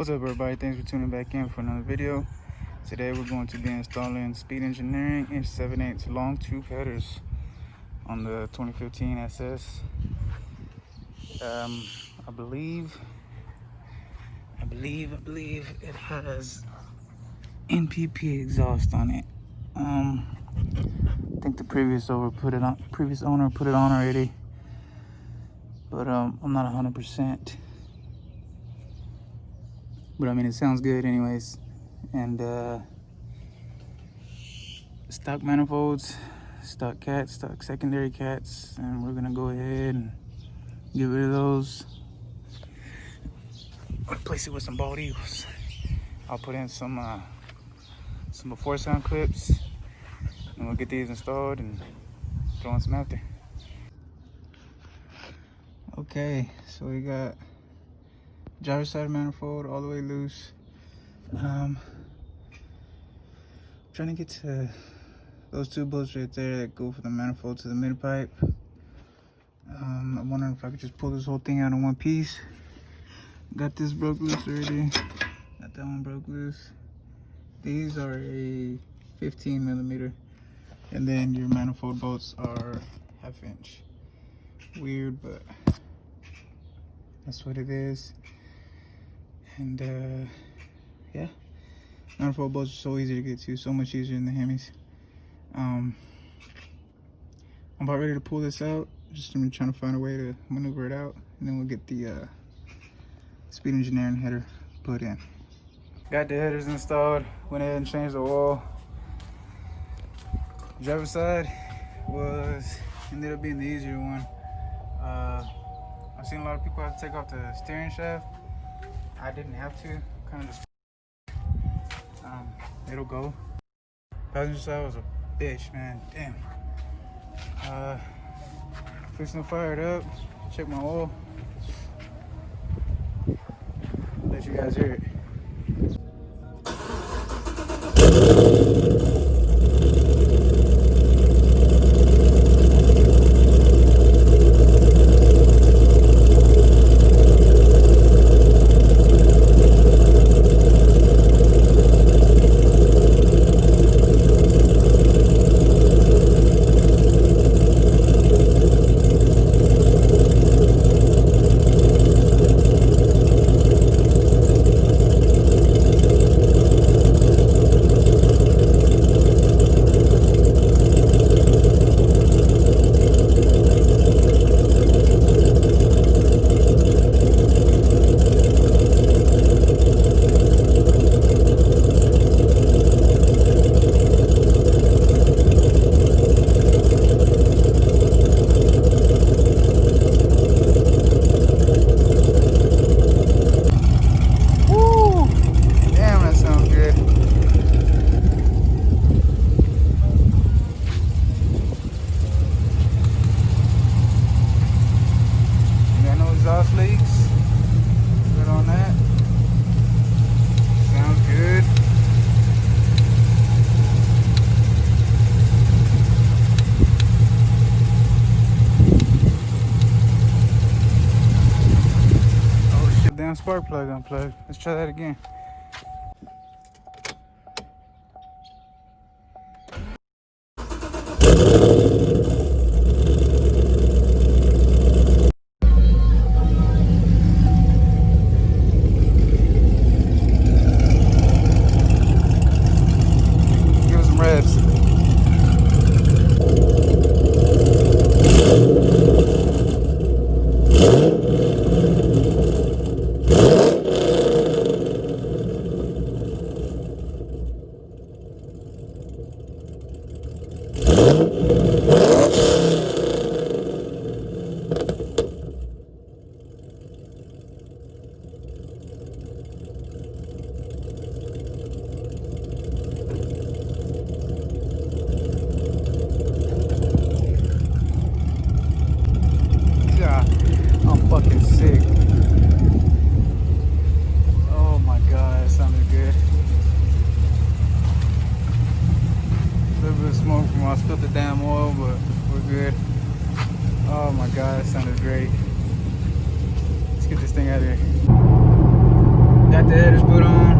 What's up, everybody? Thanks for tuning back in for another video. Today we're going to be installing Speed Engineering inch 7/8 long tube headers on the 2015 SS. I believe it has NPP exhaust on it. I think the previous owner put it on already, but I'm not 100%. But I mean, it sounds good anyways. And stock manifolds, stock cats, stock secondary cats, and we're gonna go ahead and get rid of those. Replace it with some bald eagles. I'll put in some before sound clips, and we'll get these installed and throw in some after. Okay, so we got driver's side manifold all the way loose. Trying to get to those two bolts right there that go from the manifold to the mid pipe. I'm wondering if I could just pull this whole thing out in one piece. Got this broke loose already. Got that one broke loose. These are a 15mm, and then your manifold bolts are 1/2 inch. Weird, but that's what it is. And yeah, manifold bolts are so easy to get to, so much easier than the Hemis. I'm about ready to pull this out. I'm trying to find a way to maneuver it out, and then we'll get the Speed Engineering header put in. Got the headers installed. Went ahead and changed the oil. Driver's side ended up being the easier one. I've seen a lot of people have to take off the steering shaft. I didn't have to. Kind of just it'll go. Passenger side was a bitch, man. Damn. Fixing to fire it up. Check my oil. Let you guys hear it. Exhaust leaks. Good on that. Sounds good. Oh shit, damn spark plug unplugged. Let's try that again. I'm fucking sick. Oh my god, that sounded good. A little bit of smoke from when I spilled the damn oil, but we're good. Oh my god, that sounded great. Let's get this thing out of here. Got the headers put on.